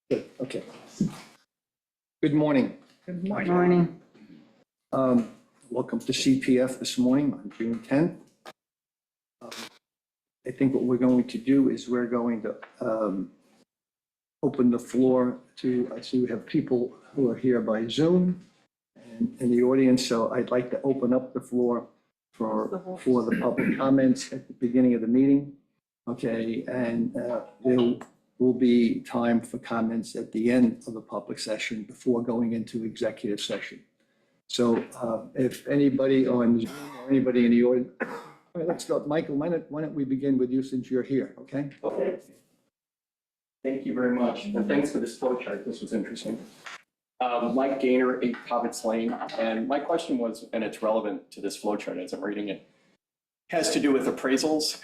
Good, okay. Good morning. Good morning. Welcome to CPF this morning on June 10th. I think what we're going to do is we're going to open the floor to, I see we have people who are here by Zoom and in the audience, so I'd like to open up the floor for the public comments at the beginning of the meeting. Okay, and there will be time for comments at the end of the public session before going into executive session. So if anybody on Zoom or anybody in the audience, all right, let's go. Michael, why don't we begin with you since you're here, okay? Okay. Thank you very much, and thanks for this flow chart. This was interesting. Mike Gaynor, 8 Povitz Lane, and my question was, and it's relevant to this flow chart as I'm reading it, has to do with appraisals,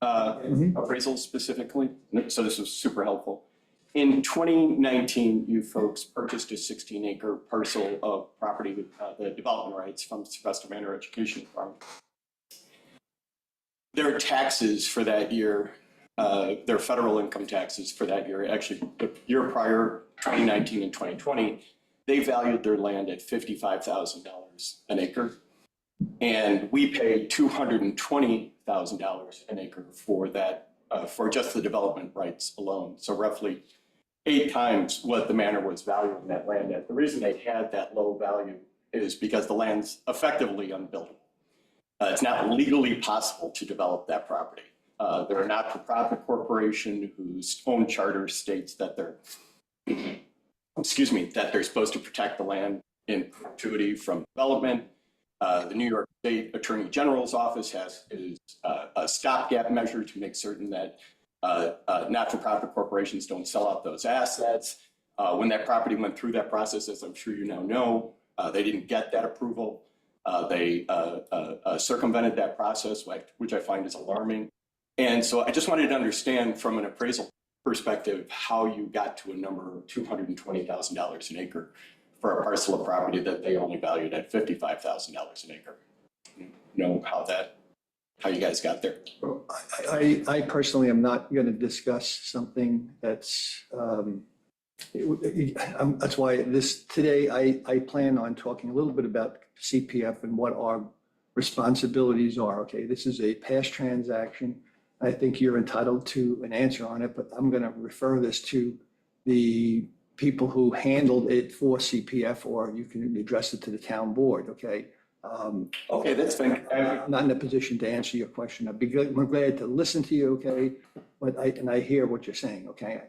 appraisals specifically. So this was super helpful. In 2019, you folks purchased a 16-acre parcel of property with the development rights from Sylvester Manor Education Farm. Their taxes for that year, their federal income taxes for that year, actually the year prior, 2019 and 2020, they valued their land at $55,000 an acre. And we paid $220,000 an acre for that, for just the development rights alone. So roughly 8 times what the manor was valuing that land at. The reason they had that low value is because the land's effectively unbuildable. It's not legally possible to develop that property. They're a not-for-profit corporation whose own charter states that they're, that they're supposed to protect the land in perpetuity from development. The New York State Attorney General's office is a stopgap measure to make certain that not-for-profit corporations don't sell out those assets. When that property went through that process, as I'm sure you now know, they didn't get that approval. They circumvented that process, which I find is alarming. And so I just wanted to understand from an appraisal perspective how you got to a number of $220,000 an acre for a parcel of property that they only valued at $55,000 an acre. You know how you guys got there? Well, I personally am not going to discuss something that's why today I plan on talking a little bit about CPF and what our responsibilities are. Okay, this is a past transaction. I think you're entitled to an answer on it, but I'm going to refer this to the people who handled it for CPF, or you can address it to the town board. Okay. Okay, that's fine. I'm not in a position to answer your question. I'm glad to listen to you. Okay, but I hear what you're saying. Okay.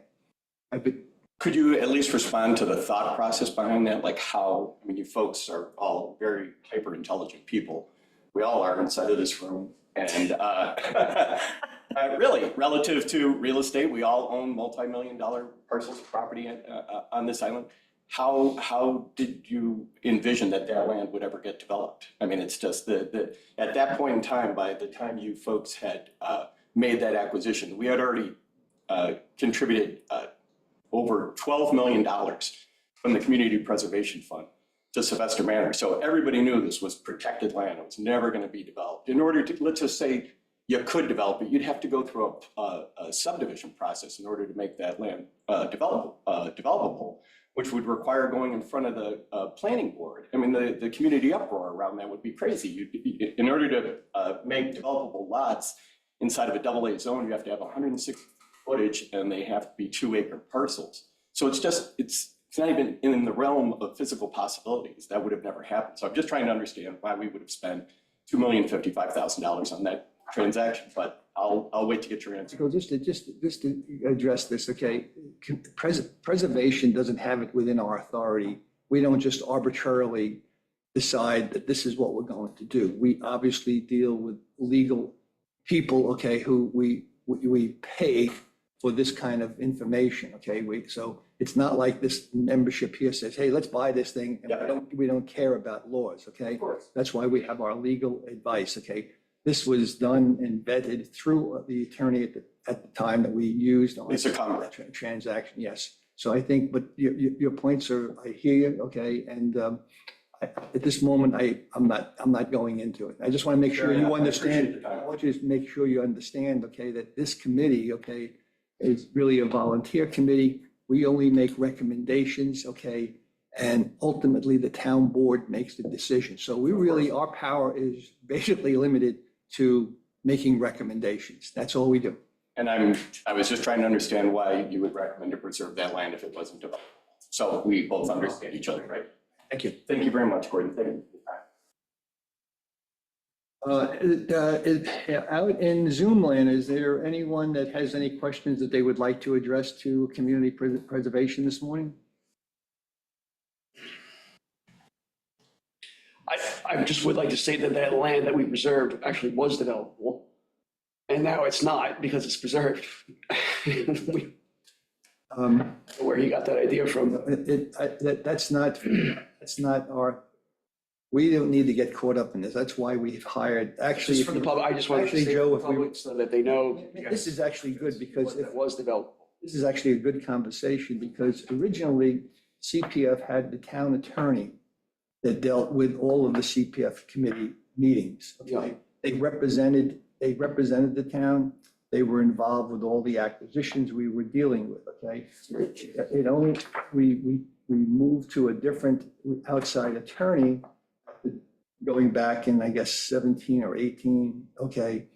Could you at least respond to the thought process behind that? Like how, I mean, you folks are all very hyper intelligent people. We all are inside of this room. And really, relative to real estate, we all own multi-million-dollar parcels of property on this island. How did you envision that land would ever get developed? I mean, it's just at that point in time, by the time you folks had made that acquisition, we had already contributed over $12 million from the Community Preservation Fund to Sylvester Manor. So everybody knew this was protected land. It was never going to be developed. In order to, let's just say you could develop it, you'd have to go through a subdivision process in order to make that land developable, which would require going in front of the planning board. I mean, the community uproar around that would be crazy. In order to make developable lots inside of a AA zone, you have to have 160 footage and they have to be 2-acre parcels. So it's not even in the realm of physical possibilities. That would have never happened. So I'm just trying to understand why we would have spent $2,055,000 on that transaction, but I'll wait to get your answer. So just to address this, okay, preservation doesn't have it within our authority. We don't just arbitrarily decide that this is what we're going to do. We obviously deal with legal people, okay, who we pay for this kind of information, okay? So it's not like this membership here says, hey, let's buy this thing, and we don't care about laws, okay? Of course. That's why we have our legal advice, okay? This was done and vetted through the attorney at the time that we used on Lisa Conrad. that transaction, yes. So I think, but your points are, I hear you, okay? And at this moment, I'm not going into it. I just want to make sure you understand. I want you to make sure you understand, okay, that this committee, okay, is really a volunteer committee. we only make recommendations, okay? And ultimately, the town board makes the decision. So we really, our power is basically limited to making recommendations. That's all we do. And I was just trying to understand why you would recommend to preserve that land if it wasn't developed. So we both understand each other, right? Thank you. Thank you very much, Gordon. Thank you. Out in Zoom land, is there anyone that has any questions that they would like to address to community preservation this morning? I just would like to say that that land that we preserved actually was developable. And now it's not because it's preserved. We- Where he got that idea from. That's not our, we don't need to get caught up in this. That's why we've hired, actually. Just for the public, I just wanted to Actually, say Joe, to if the we- public so that they know. This is actually good because It was developable. this is actually a good conversation because originally CPF had the town attorney that dealt with all of the CPF committee meetings. Okay? They represented the town. They were involved with all the acquisitions we were dealing with, okay? It only, we moved to a different outside attorney going back in, I guess, 17 or 18, okay?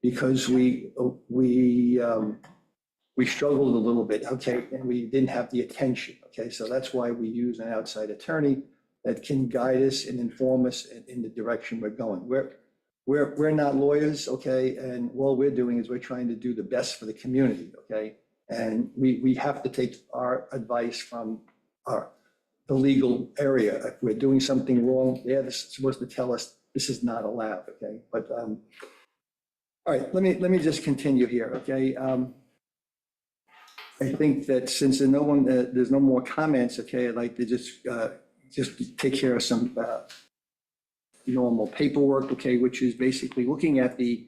Because we struggled a little bit, okay, and we didn't have the attention, okay? So that's why we use an outside attorney that can guide us and inform us in the direction we're going. We're not lawyers, okay, and all we're doing is we're trying to do the best for the community, okay? And we have to take our advice from the legal area. If we're doing something wrong, they're supposed to tell us this is not allowed, okay? But, all right, let me just continue here, okay? I think that since there's no more comments, okay, I'd like to just take care of some normal paperwork, okay, which is basically looking at the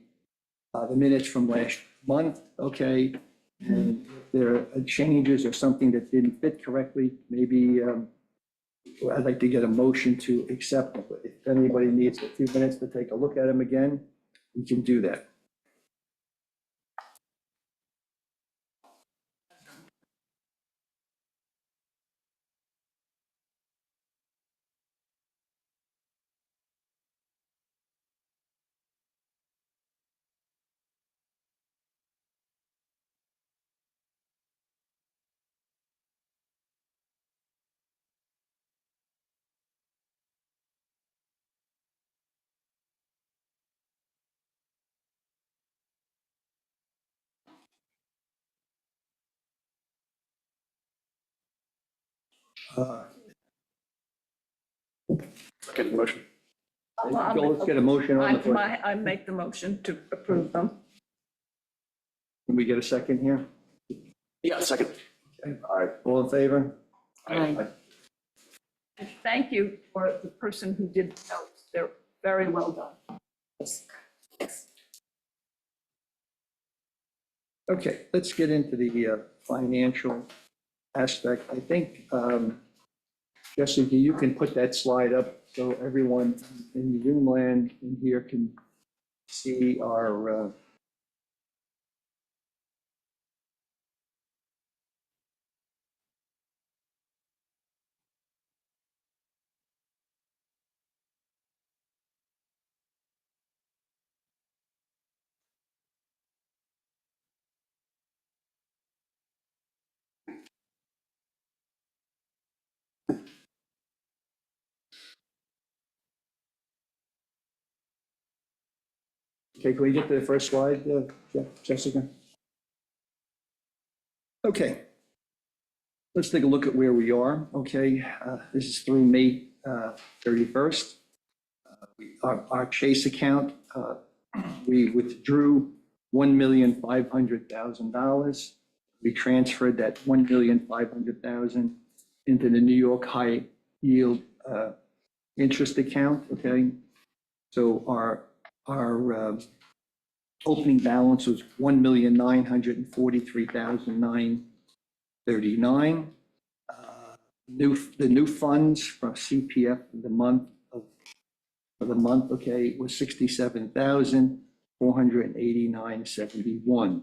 minutes from last month, okay? And if there are changes or something that didn't fit correctly, maybe I'd like to get a motion to accept them. But if anybody needs a few minutes to take a look at them again, we can do that. Second motion. Let's get a motion on the floor. I make the motion to approve them. Can we get a second here? Yeah, second. Okay. All right, all in favor? And thank you for the person who did the notes. They're very well done. Okay, let's get into the financial aspect. I think, Jessica, you can put that slide up so everyone in the Zoom land in here can see our, okay, can we get to the first slide, Jessica? Okay. Let's take a look at where we are, okay? This is through May 31st. Our Chase account, we withdrew $1,500,000. We transferred that $1,500,000 into the New York High Yield interest account, okay? So our opening balance was $1,943,939. The new funds from CPF for the month, okay, was $67,489.71.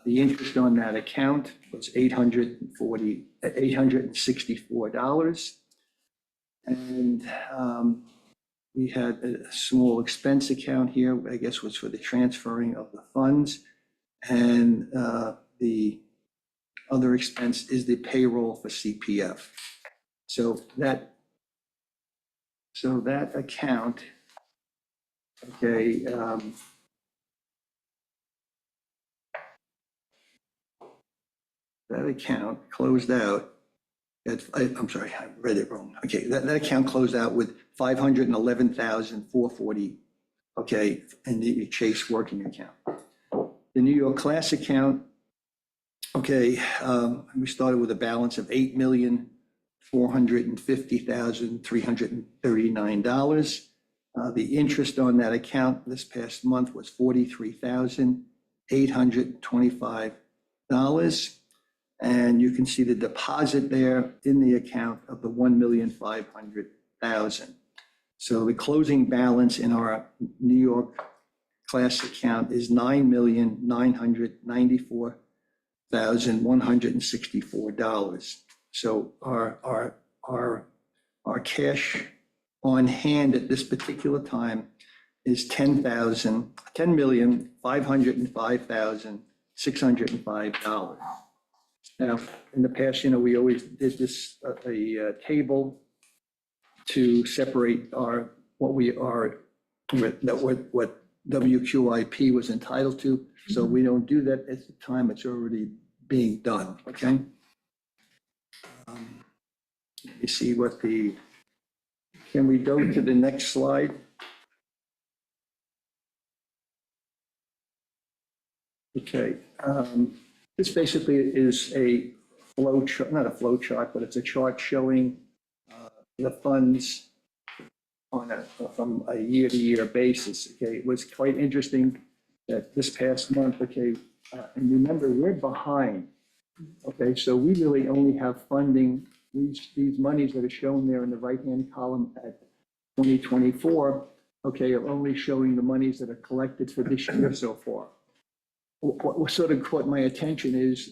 The interest on that account was $864. And we had a small expense account here, I guess was for the transferring of the funds. And the other expense is the payroll for CPF. So that account, okay, that account closed out I'm sorry, I read it wrong. Okay, that account closed out with 511,440, okay, in the Chase working account. The New York Class account, okay, we started with a balance of $8,450,339. The interest on that account this past month was $43,825. And you can see the deposit there in the account of the $1,500,000. So the closing balance in our New York Class account is $9,994,164. So our cash on hand at this particular time is $10,505,605. Now, in the past, we always did this, a table to separate what WQIP was entitled to. So we don't do that at the time it's already being done, okay? You see can we go to the next slide? Okay. This basically is a flow chart, not a flow chart, but it's a chart showing the funds from a year-to-year basis. Okay, it was quite interesting that this past month, okay, and remember, we're behind. Okay, so we really only have funding, these monies that are shown there in the right-hand column at 2024, okay, are only showing the monies that are collected for this year so far. What sort of caught my attention is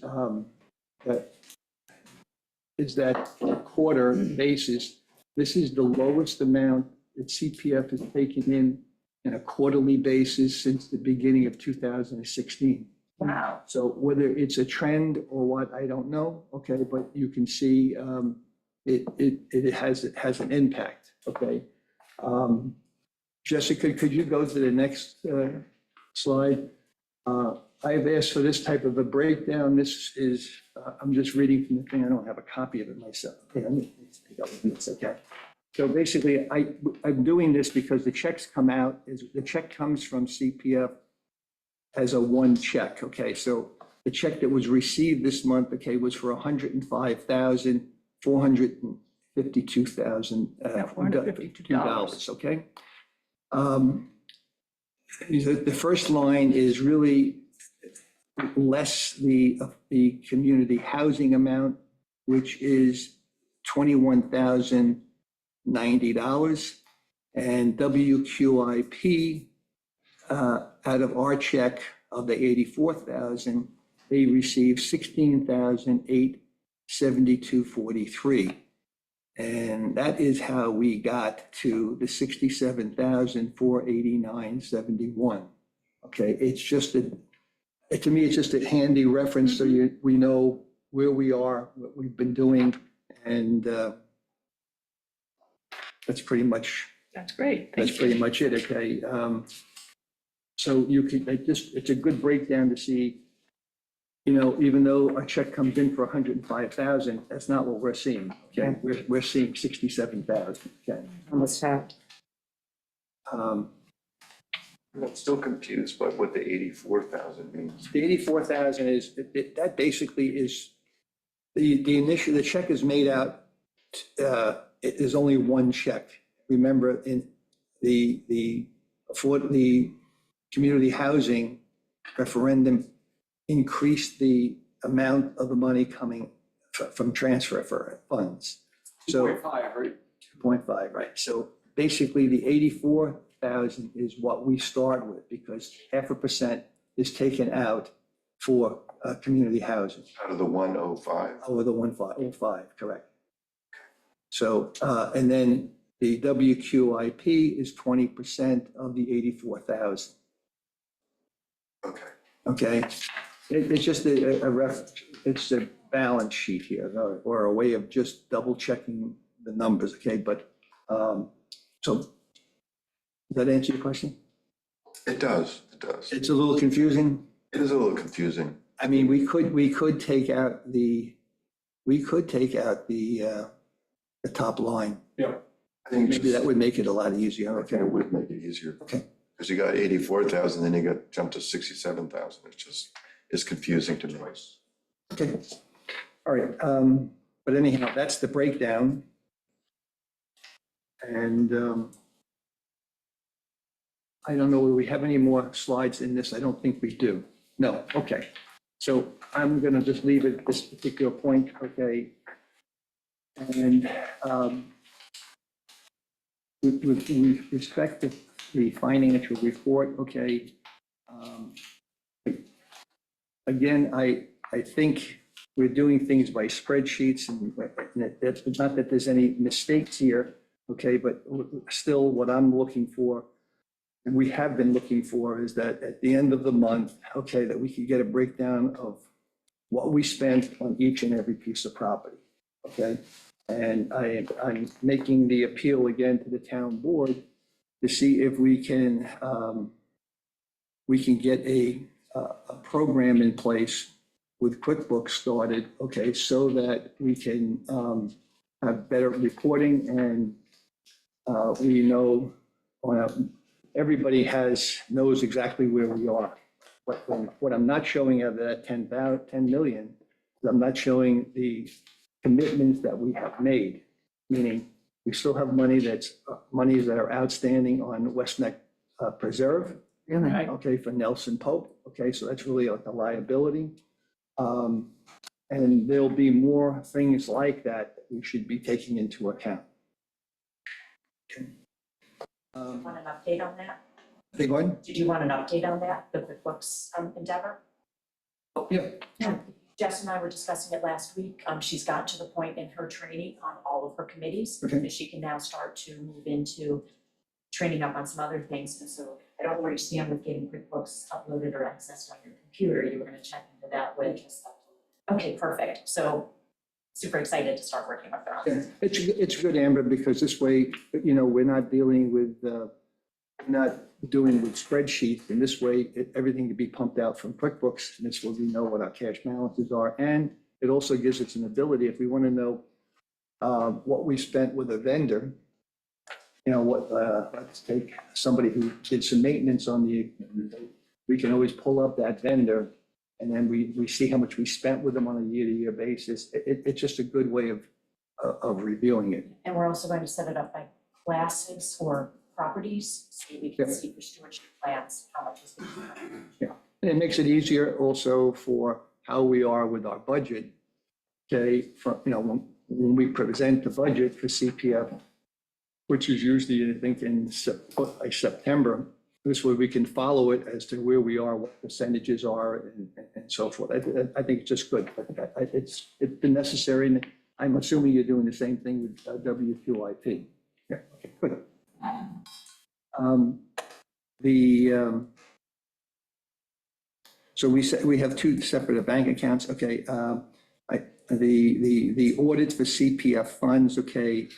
that quarter basis, this is the lowest amount that CPF has taken in a quarterly basis since the beginning of 2016. Wow. So whether it's a trend or what, I don't know, okay, but you can see it has an impact, okay? Jessica, could you go to the next slide? I've asked for this type of a breakdown. This is, I'm just reading from the thing. I don't have a copy of it myself. Okay, let me take out this, okay. So basically, I'm doing this because the checks come out, the check comes from CPF as a one check, okay? So the check that was received this month, okay, was for $105,452,000, okay? The first line is really less the community housing amount, which is $21,090. And WQIP, out of our check of the 84,000, they received 16,872.43. And that is how we got to the 67,489.71. Okay, it's just to me, it's just a handy reference so we know where we are, what we've been doing, and that's pretty much That's great. that's Thank pretty you. much it. Okay, so you can it's a good breakdown to see. Even though a check comes in for 105,000, that's not what we're seeing. Okay, we're seeing 67,000. Okay. Almost half. I'm still confused by what the 84,000 means. The 84,000 is, that basically is, the check is made out, it is only one check. Remember, in for the community housing referendum increased the amount of the money coming from transfer for funds. So 2.5, right? 2.5, right? So basically, the 84,000 is what we start with because 0.5% is taken out for community housing. Out of the 105. Oh, the 1505, correct. So, and then the WQIP is 20% of the 84,000. Okay. Okay? It's just it's a balance sheet here, or a way of just double checking the numbers, okay? But, so, does that answer your question? It does, it does. It's a little confusing. It is a little confusing. I mean, we could take out the top line. I think Maybe that would make it a lot easier, I think okay? it would make it easier. Okay. Because you got 84,000, then you got jumped to 67,000. It's just, it's confusing to me. Okay, all right, but anyhow, that's the breakdown. And I don't know, do we have any more slides in this? I don't think we do. No, okay. So I'm gonna just leave it at this particular point, okay? And with respect to the financial report, okay, again, I think we're doing things by spreadsheets, and it's not that there's any mistakes here, okay, but still what I'm looking for, and we have been looking for, is that at the end of the month, okay, that we could get a breakdown of what we spent on each and every piece of property, okay? And I'm making the appeal again to the town board to see if we can get a program in place with QuickBooks started, okay, so that we can have better reporting, and we know everybody knows exactly where we are. What I'm not showing of that 10 million, is I'm not showing the commitments that we have made, meaning we still have monies that are outstanding on West Neck Preserve. Really? Okay, for Nelson Pope, okay, so that's really like a liability. And there'll be more things like that we should be taking into account. Okay. Want an update on that? Big one? Did you want an update on that, the QuickBooks endeavor? Yeah. Jess and I were discussing it last week. She's gotten to the point in her training on all of her committees. Okay. That she can now start to move into training up on some other things. And so I don't know where you stand with getting QuickBooks uploaded or accessed on your computer. You were gonna check into that with. Okay, perfect. So super excited to start working with her on Yeah, this. it's good, Amber, because this way, we're not dealing with, not doing with spreadsheets. And this way, everything can be pumped out from QuickBooks, and this way we know what our cash balances are. And it also gives us an ability, if we want to know what we spent with a vendor, let's take somebody who did some maintenance on the, we can always pull up that vendor, and then we see how much we spent with them on a year-to-year basis. It's just a good way of reviewing it. And we're also going to set it up by classes or properties, so we can Yeah. see for stewardship plans, how much is being done. And it makes it easier also for how we are with our budget. Okay, when we present the budget for CPF, which is usually, I think, in September, this way we can follow it as to where we are, what percentages are, and so forth. I think it's just good. It's been necessary, and I'm assuming you're doing the same thing with WQIP. Yeah, okay, good. So we have two separate bank accounts, okay. The audits for CPF funds, okay,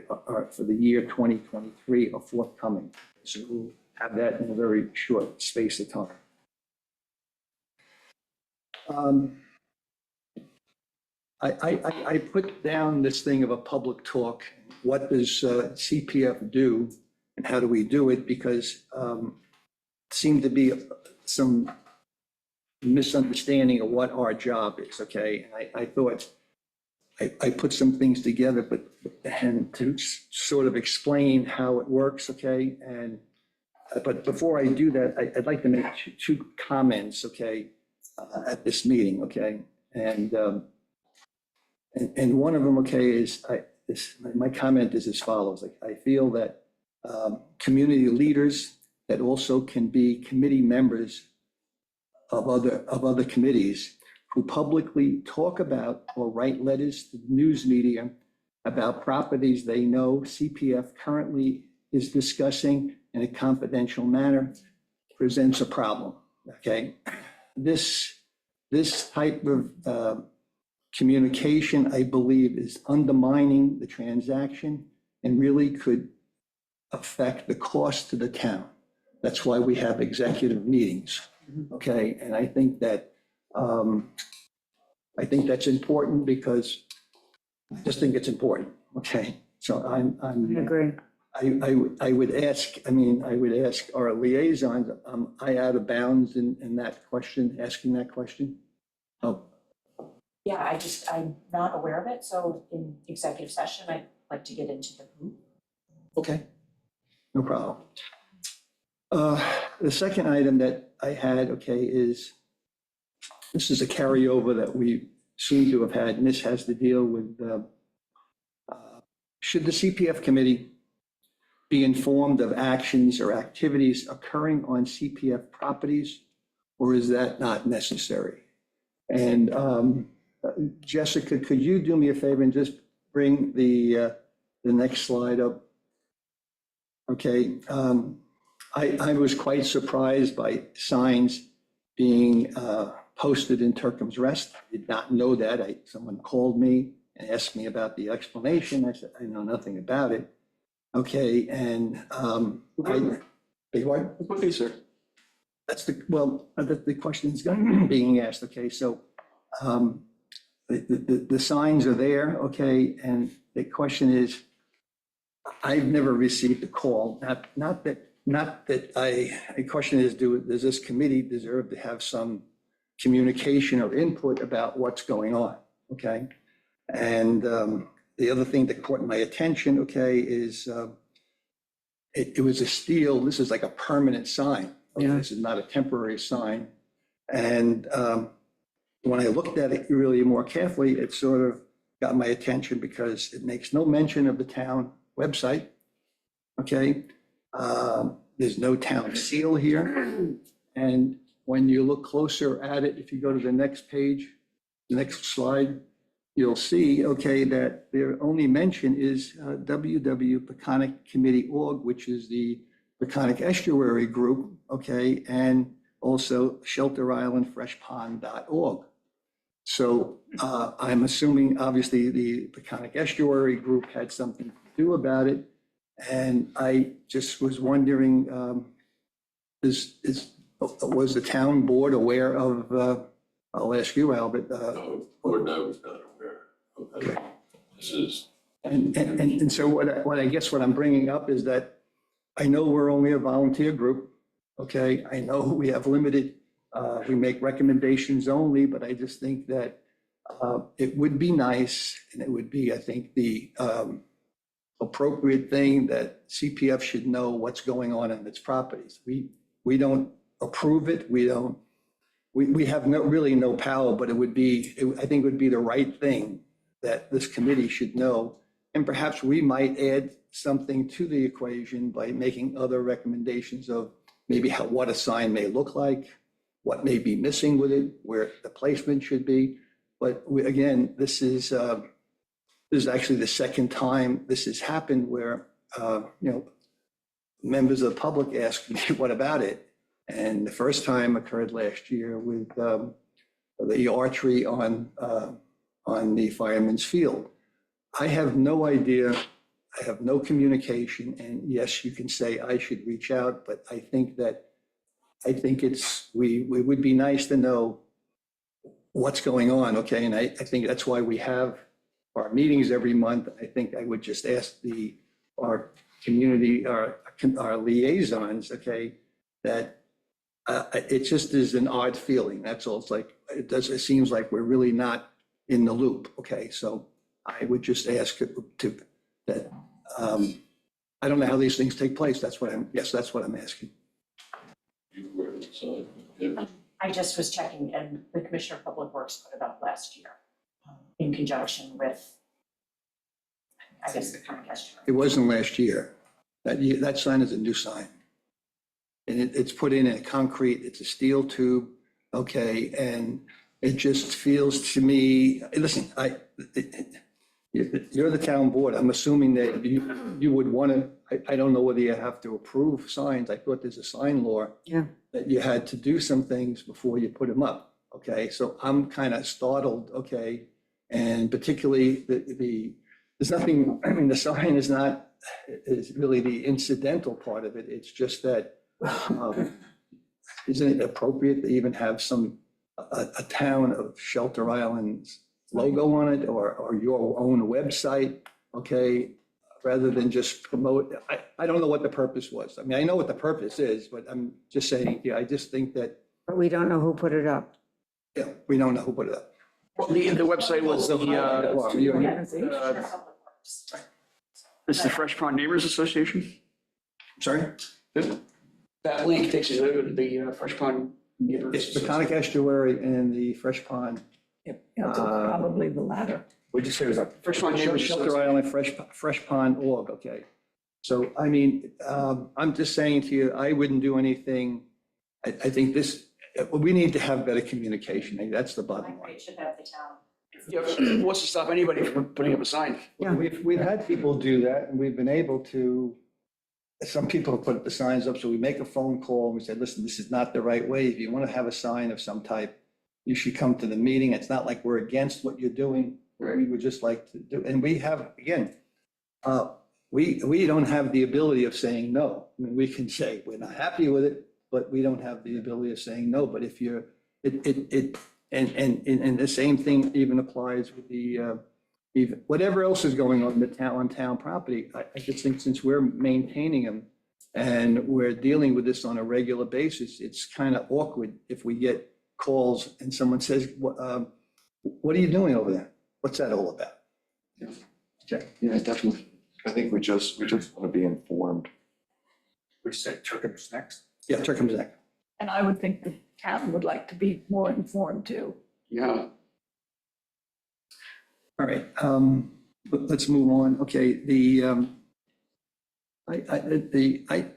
are for the year 2023 are forthcoming. So we'll have that in a very short space of time. I put down this thing of a public talk. What does CPF do and how do we do it? Because seemed to be some misunderstanding of what our job is, okay? And I thought I put some things together, and to sort of explain how it works, okay? But before I do that, I'd like to make two comments, okay, at this meeting, okay? And one of them, okay, is my comment is as follows. Like, I feel that community leaders that also can be committee members of other committees who publicly talk about or write letters to the news media about properties they know CPF currently is discussing in a confidential manner presents a problem, okay? This type of communication, I believe, is undermining the transaction and really could affect the cost to the town. That's why we have executive meetings, okay? And I think that's important because I just think it's important, okay? So I agree. I would ask, I would ask our liaisons, am I out of bounds in that question, asking that question? Oh, Yeah, I'm not aware of it, so in executive session, I'd like to get into the who. okay, no problem. The second item that I had, okay, is, this is a carryover that we seem to have had, and this has to deal with, should the CPF committee be informed of actions or activities occurring on CPF properties, or is that not necessary? And Jessica, could you do me a favor and just bring the next slide up? Okay, I was quite surprised by signs being posted in Turkham's Rest. I did not know that. Someone called me and asked me about the explanation. I said, I know nothing about it. Okay, and beg your pardon? Okay, sir. That's the question is being asked, okay, so the signs are there, okay, and the question is, I've never received a call, not that the question is, does this committee deserve to have some communication or input about what's going on, okay? And the other thing that caught my attention, okay, is it was a steel, this is like a permanent sign. Okay, Yeah. this is not a temporary sign. And when I looked at it really more carefully, it sort of got my attention because it makes no mention of the town website. Okay, there's no town seal here. And when you look closer at it, if you go to the next page, the next slide, you'll see, okay, that their only mention is www.peconic-committee.org, which is the Peconic Estuary Group, okay, and also shelterislandfreshpond.org. So I'm assuming, obviously, the Peconic Estuary Group had something to do about it. And I just was wondering, was the town board aware of, I'll ask you, Albert. No, board I was not aware of that. This is, And so what I guess what I'm bringing up is that I know we're only a volunteer group, okay? I know we have limited, we make recommendations only, but I just think that it would be nice, and it would be, I think, the appropriate thing that CPF should know what's going on its properties. We don't approve it, we have really no power, but I think it would be the right thing that this committee should know. And perhaps we might add something to the equation by making other recommendations of maybe what a sign may look like, what may be missing with it, where the placement should be. But again, this is actually the second time this has happened where, members of the public ask me, what about it? And the first time occurred last year with the archery on the Fireman's Field. I have no idea, I have no communication, and yes, you can say I should reach out, but I think we would be nice to know what's going on, okay? And I think that's why we have our meetings every month. I think I would just ask our community, our liaisons, okay, that it just is an odd feeling. That's all. It's like, it seems like we're really not in the loop, okay? So I would just ask that, I don't know how these things take place. That's what I'm asking. you were inside. Yeah. I just was checking, and the Commissioner of Public Works put it up last year in conjunction with, I guess, the Peconic Estuary. It wasn't last year. That sign is a new sign. And it's put in a concrete, it's a steel tube. okay? And it just feels to me, listen, you're the town board. I'm assuming that you would want to, I don't know whether you have to approve signs. I thought there's a sign law. Yeah. That you had to do some things before you put them up, okay? So I'm kind of startled, okay? And particularly there's nothing, I mean, the sign is not, is really the incidental part of it. It's just that, isn't it appropriate to even have a town of Shelter Island's logo on it or your own website, okay? Rather than just promote, I don't know what the purpose was. I mean, I know what the purpose is, but I'm just saying, yeah, I just think that, But we don't know who put it up. yeah, we don't know who put it up. Well, the website was Well, this is the Fresh Pond Neighbors Association. Sorry? That link takes you to the Fresh Pond Neighbors. It's Peconic Estuary and the Fresh Pond. Yeah, it's probably the latter. What'd you say was that? Fresh Pond Neighbors Shelter Association. Island Fresh Pond org, okay. So, I mean, I'm just saying to you, I wouldn't do anything. I think we need to have better communication. I think that's the I bottom agree, line. it should have the town. Yeah, what's to stop anybody from putting up a sign? Yeah. We've had people do that and we've been able to, some people have put the signs up, so we make a phone call and we say, listen, this is not the right way. If you want to have a sign of some type, you should come to the meeting. It's not like we're against what you're doing. We would just like to do, and we have, again, we don't have the ability of saying no. I mean, we can say we're not happy with it, but we don't have the ability of saying no. But if you're, and the same thing even applies with the, even, whatever else is going on in the town, on town property. I just think since we're maintaining them and we're dealing with this on a regular basis, it's kind of awkward if we get calls and someone says, what are you doing over there? What's that all about? Okay. Yeah, definitely. I think we just want to be informed. We said Turkham's next. Yeah, Turkham's Neck. And I would think the town would like to be more informed too. Yeah. All right, let's move on. Okay,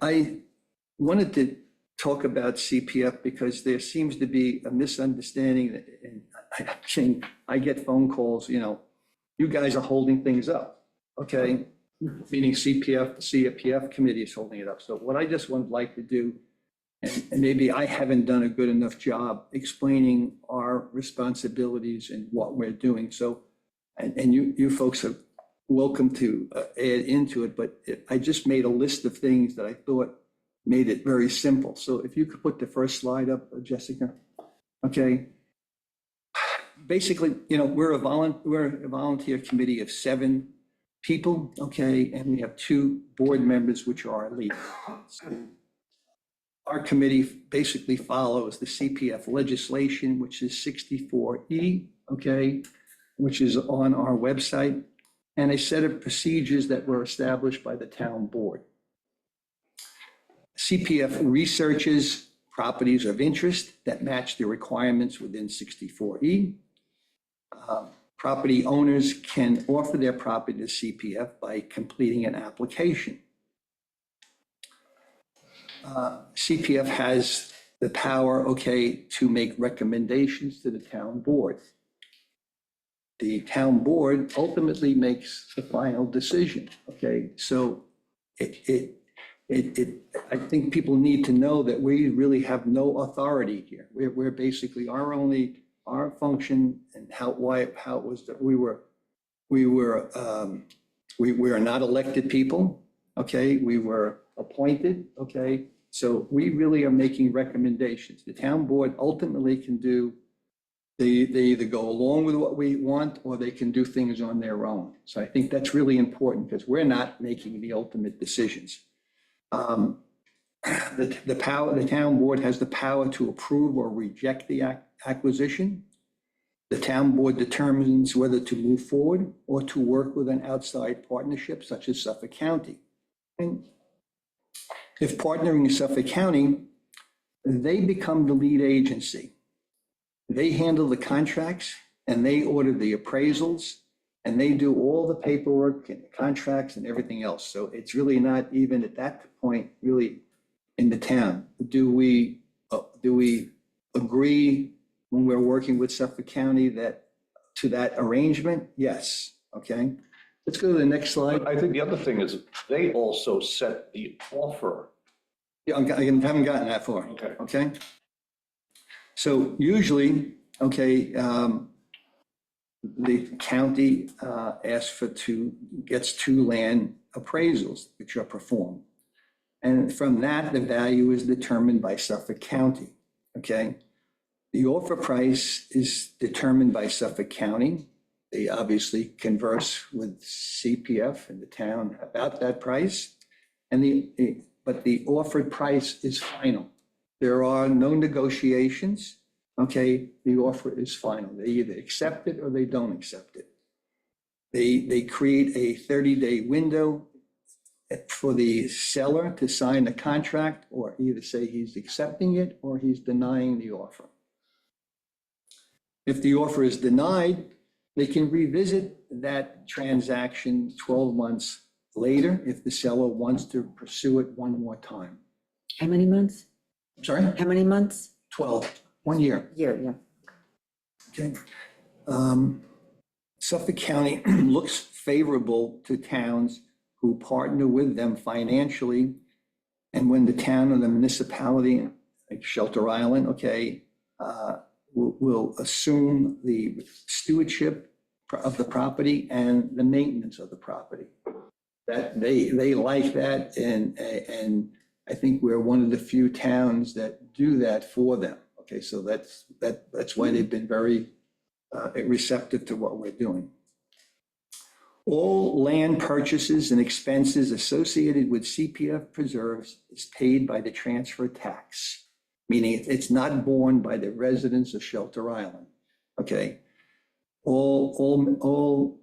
I wanted to talk about CPF because there seems to be a misunderstanding that, and I get phone calls, you guys are holding things up, okay? Meaning CPF, the CPF committee is holding it up. So what I just would like to do, and maybe I haven't done a good enough job explaining our responsibilities and what we're doing. So, and you folks are welcome to add into it, but I just made a list of things that I thought made it very simple. So if you could put the first slide up, Jessica. Okay. Basically, we're a volunteer committee of 7 people, okay, and we have 2 board members, which are our lead. Our committee basically follows the CPF legislation, which is 64E, okay, which is on our website, and a set of procedures that were established by the town board. CPF researches properties of interest that match the requirements within 64E. Property owners can offer their property to CPF by completing an application. CPF has the power, okay, to make recommendations to the town board. The town board ultimately makes the final decision, okay? So I think people need to know that we really have no authority here. We're basically our function and how it was that we were not elected people, okay? We were appointed, okay? So we really are making recommendations. The town board ultimately can do, they either go along with what we want or they can do things on their own. So I think that's really important because we're not making the ultimate decisions. The town board has the power to approve or reject the acquisition. The town board determines whether to move forward or to work with an outside partnership such as Suffolk County. And if partnering with Suffolk County, they become the lead agency. They handle the contracts and they order the appraisals and they do all the paperwork and the contracts and everything else. So it's really not even at that point really in the town. Do we agree when we're working with Suffolk County to that arrangement? Yes, okay? Let's go to the next slide. But I think the other thing is they also set the offer. Yeah, I haven't gotten that far. Okay. Okay? So usually, okay, the county gets two land appraisals, which are performed. And from that, the value is determined by Suffolk County, okay? The offer price is determined by Suffolk County. They obviously converse with CPF in the town about that price. But the offered price is final. There are no negotiations, okay? The offer is final. They either accept it or they don't accept it. They create a 30-day window for the seller to sign the contract or either say he's accepting it or he's denying the offer. If the offer is denied, they can revisit that transaction 12 months later if the seller wants to pursue it one more time. How many months? Sorry? How many months? 12, 1 year. Year, yeah. Okay. Suffolk County looks favorable to towns who partner with them financially. And when the town or the municipality, like Shelter Island, okay, will assume the stewardship of the property and the maintenance of the property. That they like that, and I think we're one of the few towns that do that for them. Okay, so that's why they've been very receptive to what we're doing. All land purchases and expenses associated with CPF preserves is paid by the transfer tax, meaning it's not borne by the residents of Shelter Island. Okay, all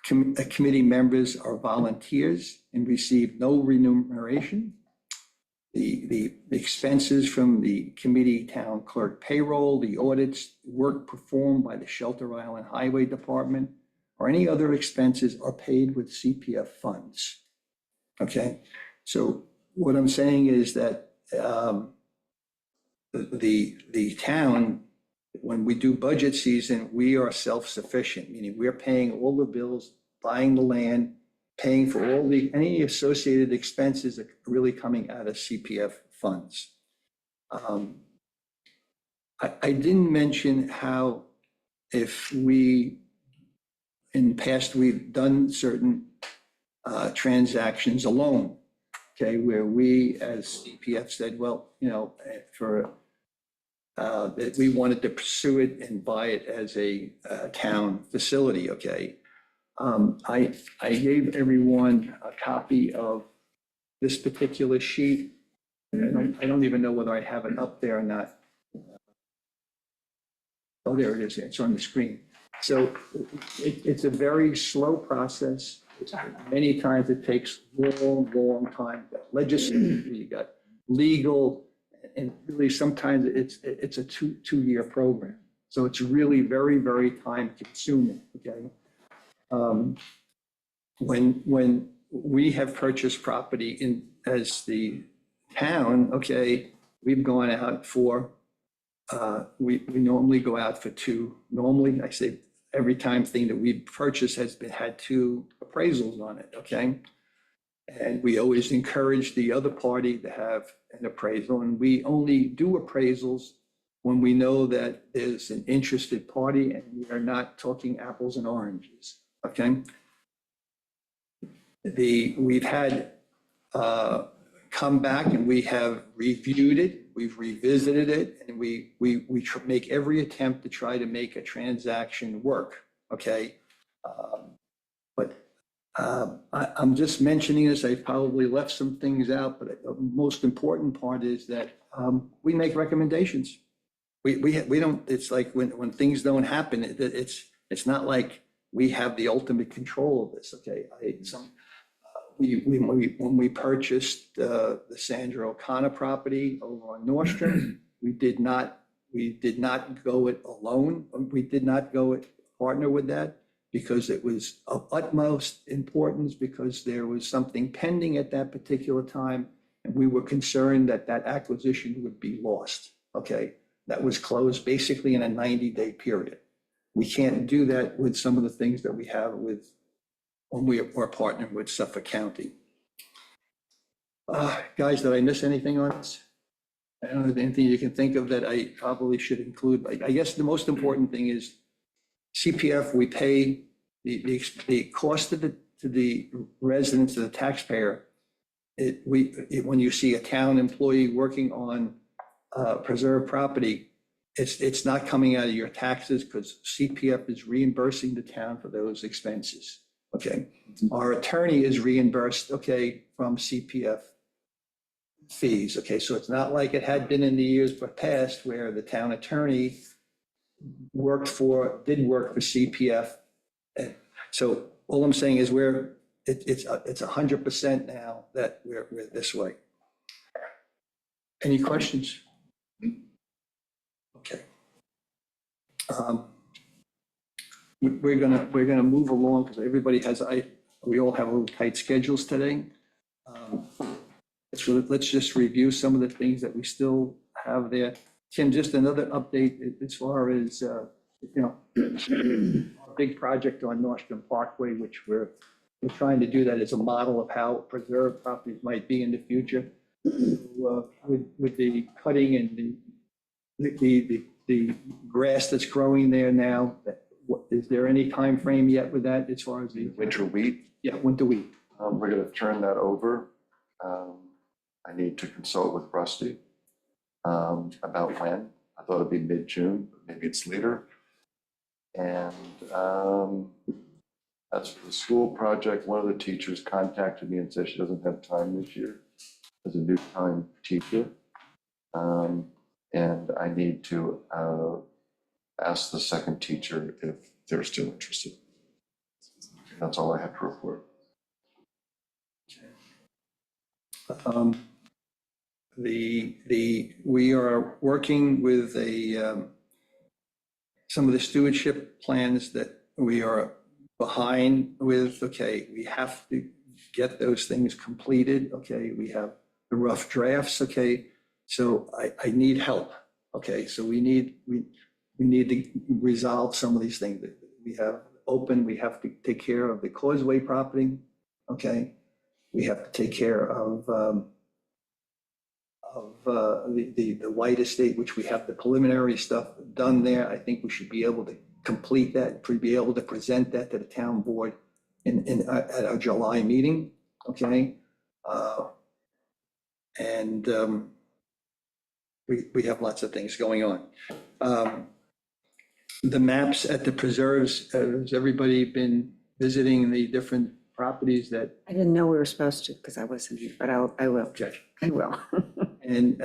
committee members are volunteers and receive no remuneration. The expenses from the committee town clerk payroll, the audits, work performed by the Shelter Island Highway Department, or any other expenses are paid with CPF funds. Okay, so what I'm saying is that the town, when we do budget season, we are self-sufficient, meaning we're paying all the bills, buying the land, paying for any associated expenses that are really coming out of CPF funds. I didn't mention how in the past, we've done certain transactions alone, okay, where we, as CPF said, well, you know, that we wanted to pursue it and buy it as a town facility, okay. I gave everyone a copy of this particular sheet. I don't even know whether I have it up there or not. Oh, there it is. It's on the screen. So it's a very slow process. Many times it takes long time. Legislative, you got legal, and really sometimes it's a two-year program. So it's really very, very time consuming, okay? When we have purchased property as the town, okay, we've gone out for, we normally go out for two. Normally, I say every time thing that we purchase had two appraisals on it, okay? And we always encourage the other party to have an appraisal, and we only do appraisals when we know that there's an interested party and we are not talking apples and oranges, okay? We've had come back and we have reviewed it, we've revisited it, and we make every attempt to try to make a transaction work, okay? I'm just mentioning this, I probably left some things out, but the most important part is that we make recommendations. We don't, it's like when things don't happen, it's not like we have the ultimate control of this, okay? When we purchased the Sandra O'Connor property over on Nordstrom, we did not go it alone. We did not go it partner with that because it was of utmost importance because there was something pending at that particular time. And we were concerned that that acquisition would be lost. Okay. that was closed basically in a 90-day period. We can't do that with some of the things that we have with, when we are partnering with Suffolk County. Guys, did I miss anything on this? I don't know if anything you can think of that I probably should include. I guess the most important thing is CPF, we pay the cost to the residents, to the taxpayer. When you see a town employee working on preserved property, it's not coming out of your taxes because CPF is reimbursing the town for those expenses. Okay. Our attorney is reimbursed, okay, from CPF fees. Okay. So it's not like it had been in the years past where the town attorney did work for CPF. And so all I'm saying is it's 100% now that we're this way. Any questions? Okay. We're gonna move along because everybody has, we all have a little tight schedules today. Let's just review some of the things that we still have there. Tim, just another update as far as, our big project on Nordstrom Parkway, which we're trying to do that as a model of how preserved properties might be in the future. With the cutting and the grass that's growing there now, is there any time frame yet with that as far as the? Winter wheat, Yeah, winter wheat. we're gonna turn that over. I need to consult with Rusty about when. I thought it'd be mid-June, but maybe it's later. And as for the school project, one of the teachers contacted me and said she doesn't have time this year as a new time teacher. And I need to ask the second teacher if they're still interested. That's all I have to report. We are working with some of the stewardship plans that we are behind with. Okay, we have to get those things completed. Okay, we have the rough drafts. Okay, so I need help. Okay, so we need to resolve some of these things that we have open. We have to take care of the Causeway property. Okay, we have to take care of the White Estate, which we have the preliminary stuff done there. I think we should be able to complete that, be able to present that to the town board at our July meeting. Okay, and we have lots of things going on. The maps at the preserves, has everybody been visiting the different properties that? I didn't know we were supposed to because I wasn't here, but I will. Okay. I will. And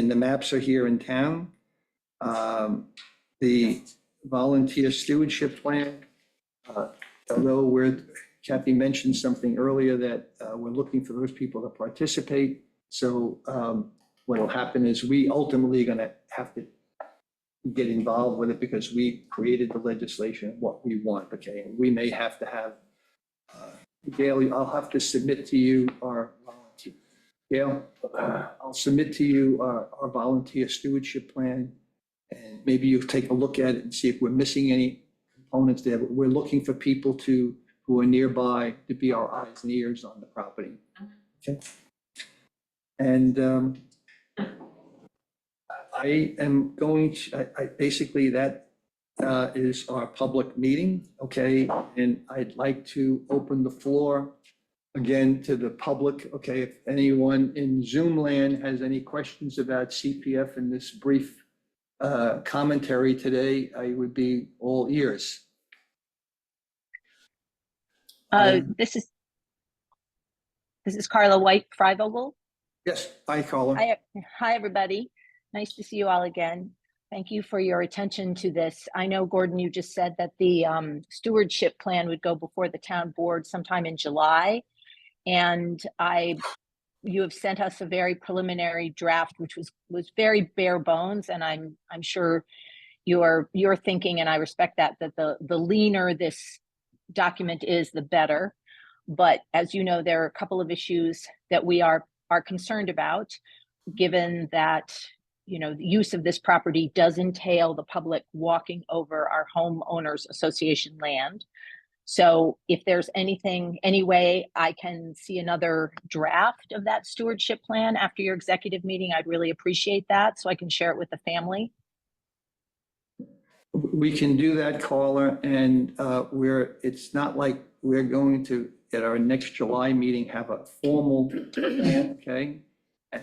the maps are here in town. The volunteer stewardship plan, although Kathy mentioned something earlier that we're looking for those people to participate. So what will happen is we ultimately going to have to get involved with it because we created the legislation, what we want. Okay, and we may have to have, Gail, I'll have to submit to you our volunteer. Gail, I'll submit to you our volunteer stewardship plan, and maybe you take a look at it and see if we're missing any components there. But we're looking for people who are nearby to be our eyes and ears on the property. Okay. And I am going to, basically that is our public meeting. Okay, and I'd like to open the floor again to the public. Okay, if anyone in Zoom land has any questions about CPF in this brief commentary today, I would be all ears. This is Carla White Freivogel. Yes, hi, Carla. Hi, everybody. Nice to see you all again. Thank you for your attention to this. I know, Gordon, you just said that the stewardship plan would go before the town board sometime in July. And you have sent us a very preliminary draft, which was very bare bones. And I'm sure you're thinking, and I respect that the leaner this document is, the better. But as you know, there are a couple of issues that we are concerned about, given that the use of this property does entail the public walking over our homeowners association land. So if there's any way I can see another draft of that stewardship plan after your executive meeting, I'd really appreciate that so I can share it with the family. We can do that, Carla, and it's not like we're going to, at our next July meeting, have a formal plan, okay?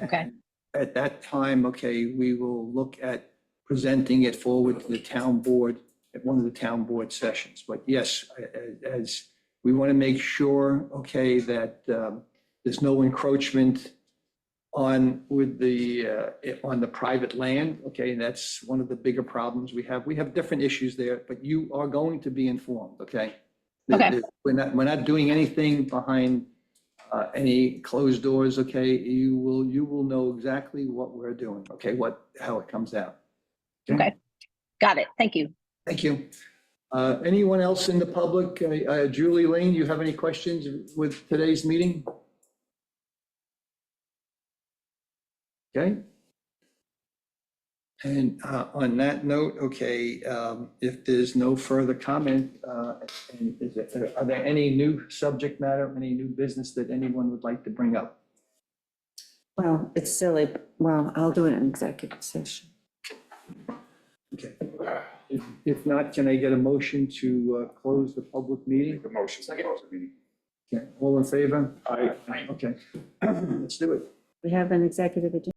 Okay. And at that time, okay, we will look at presenting it forward to the town board at one of the town board sessions. But yes, as we want to make sure, okay, that there's no encroachment on the private land, okay, and that's one of the bigger problems we have. We have different issues there, but you are going to be informed, okay? Okay. We're not doing anything behind any closed doors, okay? You will know exactly what we're doing, okay, how it comes out. Okay. Got it. Thank you. Thank you. Anyone else in the public? Julie Lane, you have any questions with today's meeting? Okay. And on that note, okay, if there's no further comment, are there any new subject matter, any new business that anyone would like to bring up? Well, it's silly, but, well, I'll do it in executive session. Okay. If not, can I get a motion to close the public meeting? The motion to close the meeting. Okay, all in favor? Aye. Okay, let's do it. We have an executive agenda.